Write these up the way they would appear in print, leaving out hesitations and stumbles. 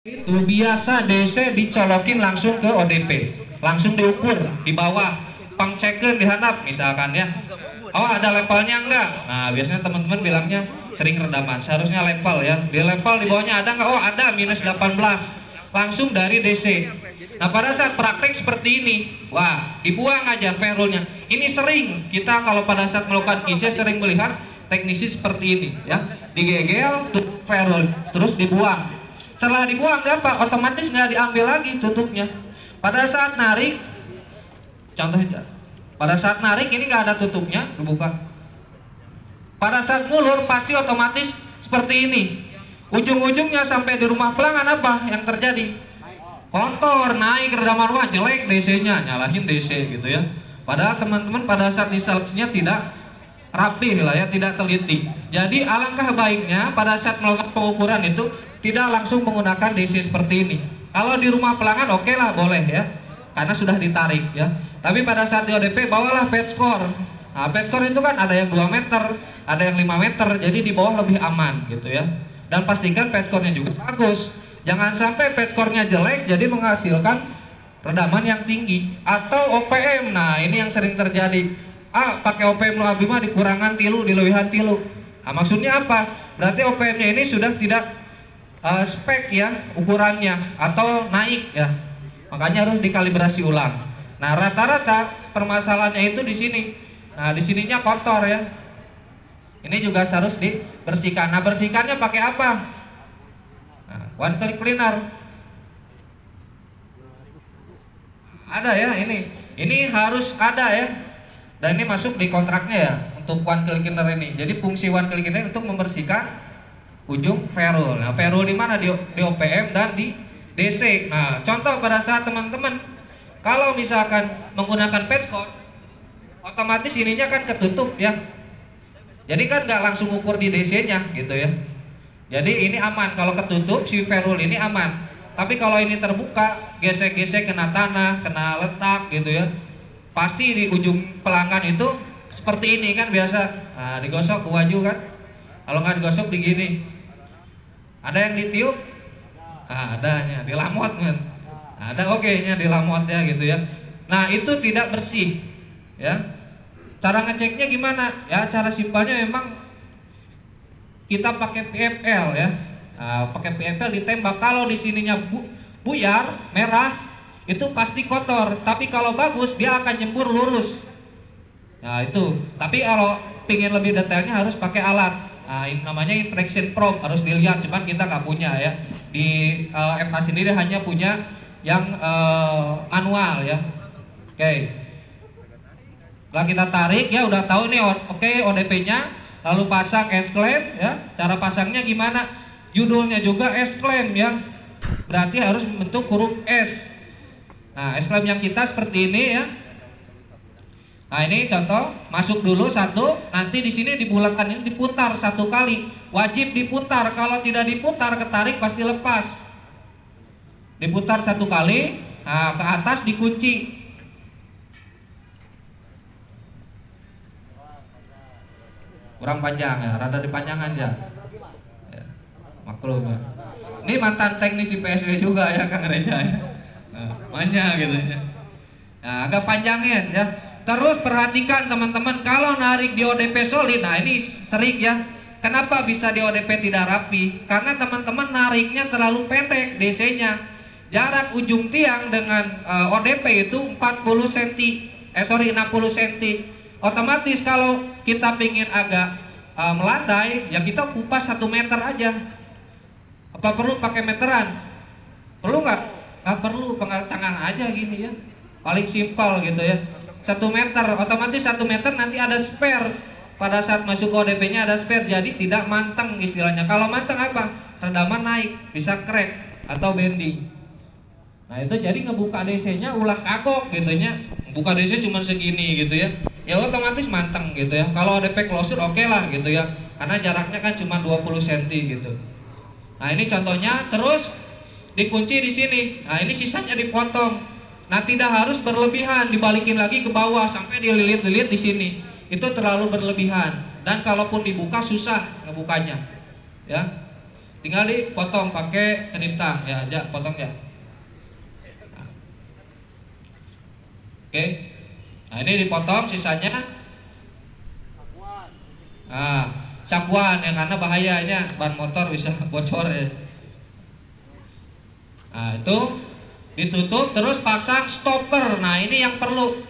Itu biasa DC dicolokin langsung ke ODP, langsung diukur di bawah, pengcekin dihandap misalkan ya. Oh ada levelnya enggak? Nah biasanya teman-teman bilangnya sering redaman, seharusnya level ya. Di level di bawahnya ada enggak? Oh ada minus 18, langsung dari DC. Nah pada saat praktek seperti ini, wah dibuang aja ferrulnya. Ini sering kita kalau pada saat melakukan QC sering melihat teknisi seperti ini ya, digegel tutup ferrul terus dibuang. Setelah dibuang apa? Otomatis nggak diambil lagi tutupnya. Pada saat narik, contohnya, pada saat narik ini nggak ada tutupnya, dibuka. Pada saat ngulur pasti otomatis seperti ini. Ujung-ujungnya sampai di rumah pelanggan apa yang terjadi? Kotor, naik redaman rumah jelek DC-nya, nyalahin DC gitu ya. Padahal teman-teman pada saat instalasinya tidak rapi lah ya, tidak teliti. Jadi alangkah baiknya pada saat melakukan pengukuran itu tidak langsung menggunakan DC seperti ini. Kalau di rumah pelanggan oke lah boleh ya, karena sudah ditarik ya. Tapi pada saat di ODP bawalah pad score. Nah, pad score itu kan ada yang 2 meter, ada yang 5 meter, jadi di bawah lebih aman gitu ya. Dan pastikan pad score-nya juga bagus. Jangan sampai pad score-nya jelek jadi menghasilkan redaman yang tinggi atau OPM. Nah, ini yang sering terjadi. Pakai OPM lu abimah dikurangan tilu, dilebihan tilu. Nah, maksudnya apa? Berarti OPM-nya ini sudah tidak spek ya ukurannya atau naik ya, makanya harus dikalibrasi ulang. Nah rata-rata permasalahannya itu di sini. Nah di sininya kotor ya, ini juga harus dibersihkan. Nah bersihkannya pakai apa? Nah, one click cleaner ada ya, ini harus ada ya, dan ini masuk di kontraknya ya untuk one click cleaner ini. Jadi fungsi one click cleaner untuk membersihkan ujung ferrul. Nah, ferrul di mana? Di OPM dan di DC. Nah, contoh pada saat teman-teman kalau misalkan menggunakan pad score, otomatis ininya kan ketutup ya. Jadi kan nggak langsung ukur di DC-nya gitu ya. Jadi ini aman kalau ketutup, si ferrul ini aman. Tapi kalau ini terbuka, gesek-gesek kena tanah, kena letak gitu ya. Pasti di ujung pelanggan itu seperti ini kan biasa. Nah, digosok ke waju kan. Kalau nggak digosok digini. Ada yang ditiup? Nah, adanya dilamot kan. Nah, ada oke-nya dilamotnya gitu ya. Nah, itu tidak bersih ya. Cara ngeceknya gimana? Ya, cara simpelnya memang kita pakai PFL ya. Nah, pakai PFL ditembak. Kalau di sininya buyar, merah, itu pasti kotor. Tapi kalau bagus dia akan nyembur lurus. Nah, itu. Tapi kalau pingin lebih detailnya harus pakai alat. Nah, ini namanya impression probe, harus dilihat, cuman kita nggak punya ya. Di FA sendiri hanya punya yang manual ya. Oke. Setelah kita tarik ya udah tahu nih oke ODP-nya, lalu pasang S-clamp ya. Cara pasangnya gimana? Judulnya juga S-clamp ya. Berarti harus membentuk huruf S. Nah, S-clamp yang kita seperti ini ya. Nah ini contoh, masuk dulu satu, nanti di sini dibulatkan ini diputar 1 kali, wajib diputar. Kalau tidak diputar ketarik pasti lepas. Diputar 1 kali, nah ke atas dikunci. Kurang panjang ya, rada dipanjangkan ya. Maklum ya. Ini mantan teknisi PSW juga ya Kang Reja ya. Nah, banyak gitu ya. Nah, agak panjangin ya. Terus perhatikan teman-teman, kalau narik di ODP solid, nah ini sering ya. Kenapa bisa di ODP tidak rapi? Karena teman-teman nariknya terlalu pendek DC-nya. Jarak ujung tiang dengan ODP itu 60 cm, 60 cm. Otomatis kalau kita pingin agak melandai, ya kita kupas 1 meter aja. Apa perlu pakai meteran? Perlu nggak? Nggak perlu, penggal tangan aja gini ya. Paling simpel gitu ya. 1 meter, otomatis 1 meter nanti ada spare. Pada saat masuk ke ODP-nya ada spare, jadi tidak manteng istilahnya. Kalau manteng apa? Redaman naik, bisa crack atau bending. Nah itu jadi ngebuka DC-nya ulah kagok gitu nya. Buka DC cuma segini gitu ya. Ya otomatis manteng gitu ya. Kalau ODP closure oke lah gitu ya. Karena jaraknya kan cuma 20 cm gitu. Nah ini contohnya, terus dikunci di sini. Nah ini sisanya dipotong. Nah tidak harus berlebihan, dibalikin lagi ke bawah sampai dililit-lilit di sini. Itu terlalu berlebihan dan kalaupun dibuka susah ngebukanya. Ya. tinggal dipotong pakai keniptang ya, aja potong ya. Nah, oke, nah ini dipotong sisanya. Nah, sakuan ya, karena bahayanya ban motor bisa bocor ya. Nah itu ditutup, terus pasang stopper. Nah ini yang perlu.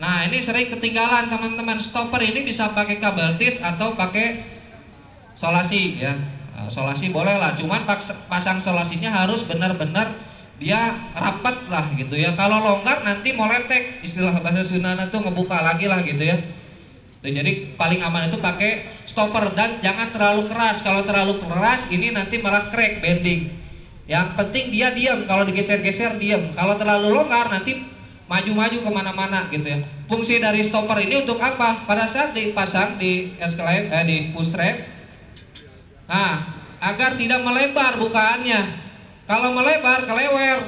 Nah ini sering ketinggalan teman-teman. Stopper ini bisa pakai kabel tis atau pakai solasi ya. Nah, solasi boleh lah, cuman pasang solasinya harus benar-benar dia rapat lah gitu ya. Kalau longgar nanti moletek, istilah bahasa Sunda itu ngebuka lagi lah gitu ya. Jadi paling aman itu pakai stopper dan jangan terlalu keras. Kalau terlalu keras ini nanti malah crack, bending. Yang penting dia diam, kalau digeser-geser diam. Kalau terlalu longgar nanti maju-maju kemana-mana gitu ya. Fungsi dari stopper ini untuk apa? Pada saat dipasang di di push rod, nah agar tidak melebar bukaannya. Kalau melebar kelewer.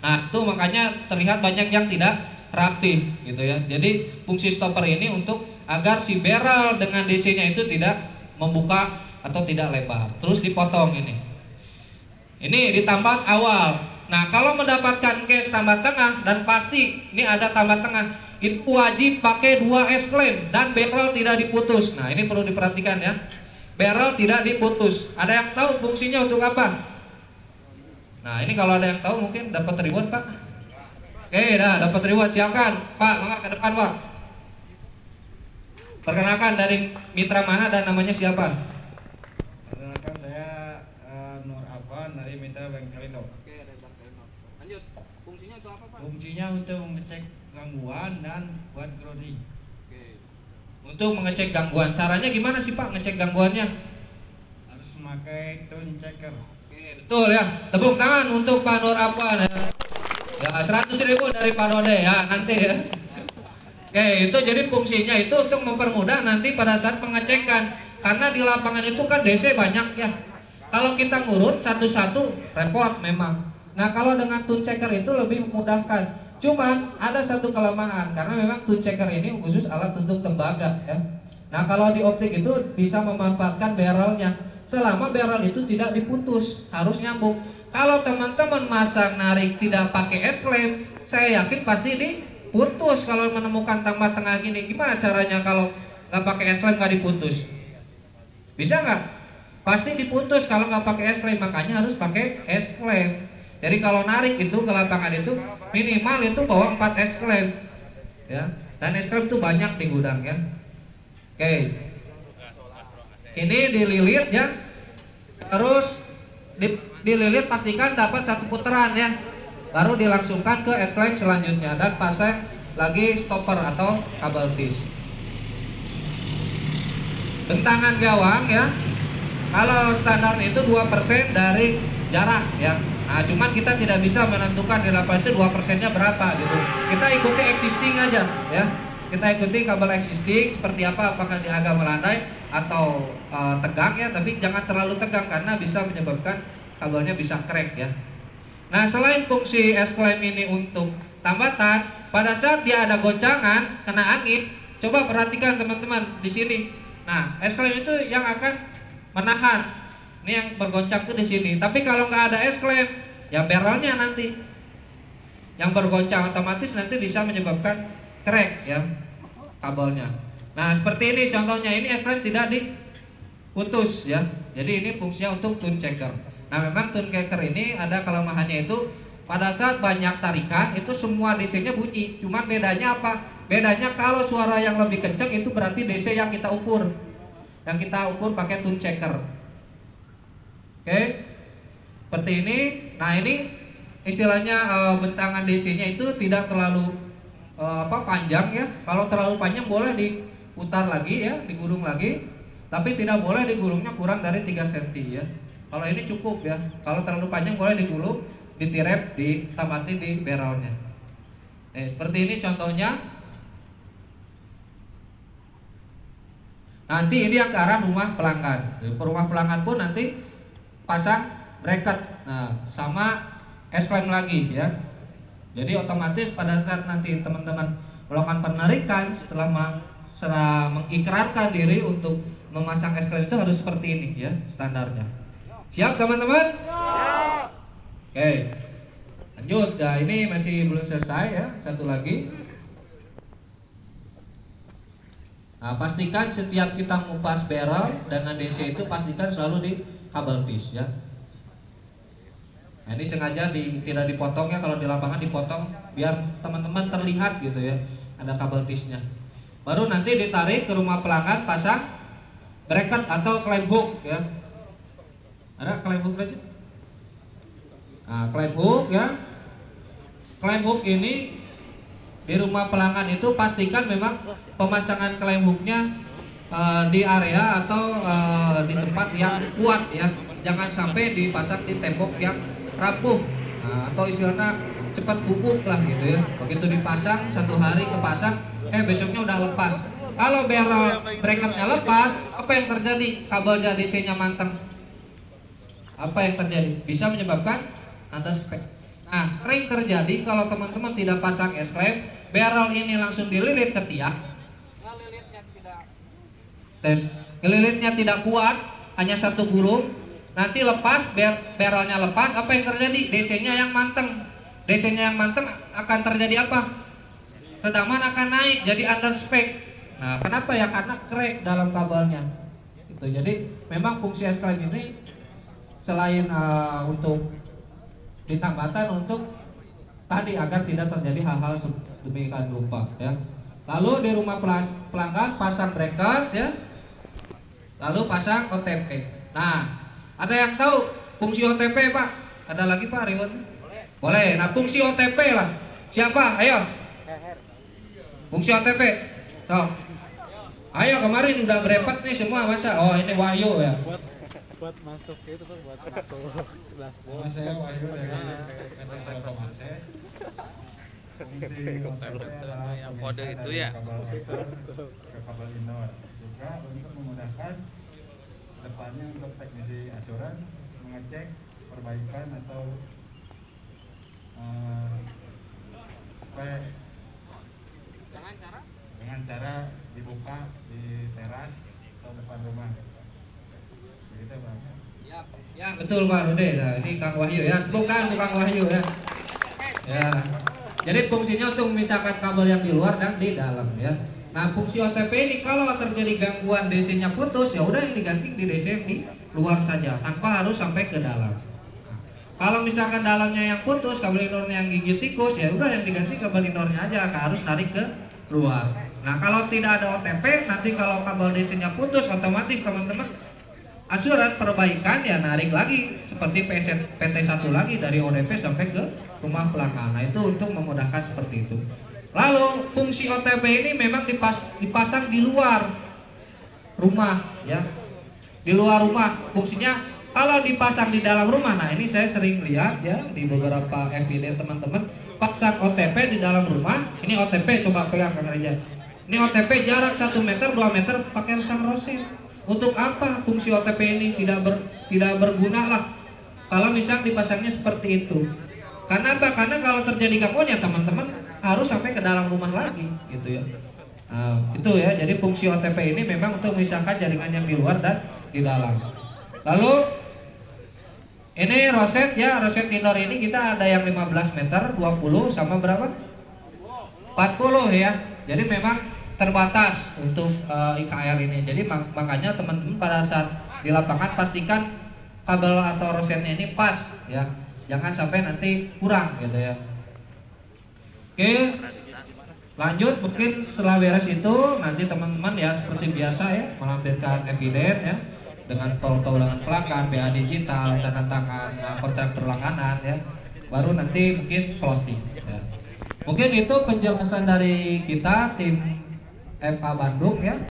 Nah itu makanya terlihat banyak yang tidak rapi gitu ya. Jadi fungsi stopper ini untuk agar si barrel dengan DC-nya itu tidak membuka atau tidak lebar. Terus dipotong ini. Ini ditambah awal. Nah, kalau mendapatkan case tambah tengah dan pasti ini ada tambah tengah, itu wajib pakai 2 S-claim dan barrel tidak diputus. Nah, ini perlu diperhatikan ya. Barrel tidak diputus. Ada yang tahu fungsinya untuk apa? Nah, ini kalau ada yang tahu mungkin dapat reward, Pak. Oke, dah dapat reward, silakan. Pak, mangga ke depan, Pak. Perkenalkan dari mitra mana dan namanya siapa? Perkenalkan saya Nur Afan dari Mitra Bengkelino. Oke, dari Bengkelino. Lanjut. Fungsinya untuk apa, Pak? Fungsinya untuk mengecek gangguan dan buat grounding. Oke. Untuk mengecek gangguan. Caranya gimana sih, Pak, ngecek gangguannya? Harus memakai tune checker. Oke, betul ya. Tepuk tangan untuk Pak Nur Afan ya. Ya, 100.000 dari Pak Dode ya, nanti ya. Oke, itu jadi fungsinya itu untuk mempermudah nanti pada saat pengecekan. Karena di lapangan itu kan DC banyak ya. Kalau kita ngurut satu-satu repot memang. Nah, kalau dengan tune checker itu lebih memudahkan. Cuman ada satu kelemahan karena memang tune checker ini khusus alat untuk tembaga ya. Nah, kalau di optik itu bisa memanfaatkan barrelnya. Selama barrel itu tidak diputus, harus nyambung. Kalau teman-teman masang narik tidak pakai S-claim, saya yakin pasti putus kalau menemukan tambah tengah gini. Gimana caranya kalau nggak pakai S-claim nggak diputus? Bisa nggak? Pasti diputus kalau nggak pakai S-claim, makanya harus pakai S-claim. Jadi kalau narik itu ke lapangan itu minimal itu bawa 4 S-claim ya. Dan S-claim itu banyak di gudang ya. Oke. Ini dililit ya. Terus dililit pastikan dapat 1 putaran ya. Baru dilangsungkan ke S-claim selanjutnya dan pasang lagi stopper atau kabel tis. Bentangan gawang ya, kalau standar itu 2% dari jarak ya. Nah cuman kita tidak bisa menentukan di lapangan itu 2%-nya berapa gitu. Kita ikuti existing aja ya. Kita ikuti kabel existing seperti apa, apakah dia agak melandai atau tegang ya. Tapi jangan terlalu tegang karena bisa menyebabkan kabelnya bisa crack ya. Nah selain fungsi S-claim ini untuk tambatan, pada saat dia ada goncangan, kena angin, coba perhatikan teman-teman di sini. Nah S-claim itu yang akan menahan, ini yang bergoncang tuh di sini. Tapi kalau nggak ada S-claim, ya barrelnya nanti yang bergoncang otomatis nanti bisa menyebabkan crack ya kabelnya. Nah seperti ini contohnya, ini S-claim tidak diputus ya. Jadi ini fungsinya untuk tune checker. Nah memang tune checker ini ada kelemahannya itu pada saat banyak tarikan itu semua DC-nya bunyi. Cuman bedanya apa? Bedanya kalau suara yang lebih kencang itu berarti DC yang kita ukur. Yang kita ukur pakai tune checker. Oke. Seperti ini. Nah ini istilahnya bentangan DC-nya itu tidak terlalu panjang ya. Kalau terlalu panjang boleh diputar lagi ya, digulung lagi. Tapi tidak boleh digulungnya kurang dari 3 cm ya. Kalau ini cukup ya. Kalau terlalu panjang boleh digulung, ditirep, ditamatin di barrelnya. Seperti ini contohnya. Nanti ini yang ke arah rumah pelanggan. Ke rumah pelanggan pun nanti pasang bracket. Nah, sama S-claim lagi ya. Jadi otomatis pada saat nanti teman-teman melakukan penarikan setelah mengikrarkan diri untuk memasang S-claim itu harus seperti ini ya standarnya. Siap teman-teman? Oke, lanjut. Nah, ini masih belum selesai ya, satu lagi. Nah, pastikan setiap kita ngupas barrel dengan DC itu pastikan selalu di kabel tis ya. Nah, ini sengaja tidak dipotong ya, kalau di lapangan dipotong biar teman-teman terlihat gitu ya, ada kabel tisnya. Baru nanti ditarik ke rumah pelanggan, pasang bracket atau clamp hook ya. Ada clamp hook lagi? Nah, clamp hook ya. Clamp hook ini di rumah pelanggan itu pastikan memang pemasangan clamp hooknya di area atau di tempat yang kuat ya. Jangan sampai dipasang di tembok yang rapuh, atau istilahnya cepat bubuk lah gitu ya. Begitu dipasang, satu hari kepasang, besoknya udah lepas. Kalau barrel bracketnya lepas, apa yang terjadi? Kabelnya DC-nya manteng. Apa yang terjadi? Bisa menyebabkan underspec. Nah, sering terjadi kalau teman-teman tidak pasang S-clamp, barrel ini langsung dililit ke tiang. Ngelilitnya tidak kuat, hanya satu gulung. Nanti lepas, barrelnya lepas, apa yang terjadi? DC-nya yang manteng. DC-nya yang manteng akan terjadi apa? Redaman akan naik, jadi underspec. Nah, kenapa ya? Karena crack dalam kabelnya. Gitu. Jadi memang fungsi S-clamp ini selain untuk ditambahkan untuk tadi agar tidak terjadi hal-hal sedemikian rupa ya. Lalu di rumah pelanggan pasang bracket ya. Lalu pasang OTP. Nah, ada yang tahu fungsi OTP, Pak? Ada lagi, Pak, reward? Boleh. Nah, fungsi OTP lah. Siapa? Ayo. Fungsi OTP. Tuh. Ayo, kemarin udah berempat nih semua, masa? Oh, ini Wahyu ya. Buat masuk itu Pak, buat masuk kelas. Nama saya Wahyu dari PT Informasi. Fungsi OTP adalah yang kode itu dari ya. Kabel indoor juga untuk memudahkan depannya untuk teknisi asuran mengecek perbaikan atau spek dengan cara dibuka di teras atau depan rumah. Begitu Bang. Ya, betul Pak Rude. Nah, ini Kang Wahyu ya. Bukan Kang Wahyu ya. Ya. Jadi fungsinya untuk memisahkan kabel yang di luar dan di dalam ya. Nah, fungsi OTP ini kalau terjadi gangguan DC-nya putus, ya udah yang diganti di DC di luar saja tanpa harus sampai ke dalam. Nah, kalau misalkan dalamnya yang putus, kabel inornya yang gigit tikus, ya udah yang diganti kabel inornya aja, harus narik ke luar. Nah, kalau tidak ada OTP, nanti kalau kabel DC-nya putus, otomatis teman-teman asuran perbaikan ya narik lagi seperti PT1 lagi dari ODP sampai ke rumah pelanggan. Nah, itu untuk memudahkan seperti itu. Lalu fungsi OTP ini memang dipasang di luar rumah ya. Di luar rumah fungsinya. Kalau dipasang di dalam rumah, nah ini saya sering lihat ya di beberapa FID teman-teman pasang OTP di dalam rumah. Ini OTP, coba pegang Kang Reja. Ini OTP jarak 1 meter 2 meter pakai resang roset. Untuk apa fungsi OTP ini tidak berguna lah kalau misal dipasangnya seperti itu. Karena apa? Karena kalau terjadi gangguan ya teman-teman harus sampai ke dalam rumah lagi gitu ya. Nah, itu ya. Jadi fungsi OTP ini memang untuk memisahkan jaringan yang di luar dan di dalam. Lalu ini roset ya, roset indoor ini kita ada yang 15 meter, 20 sama berapa? 40 ya. Jadi memang terbatas untuk IKR ini. Jadi makanya teman-teman pada saat di lapangan pastikan kabel atau rosetnya ini pas ya. Jangan sampai nanti kurang gitu ya. Oke, lanjut mungkin setelah beres itu nanti teman-teman ya seperti biasa ya melampirkan eviden ya dengan foto dengan pelanggan, BA digital, tanda tangan kontrak berlangganan ya. Baru nanti mungkin closing ya. Mungkin itu penjelasan dari kita tim FA Bandung ya.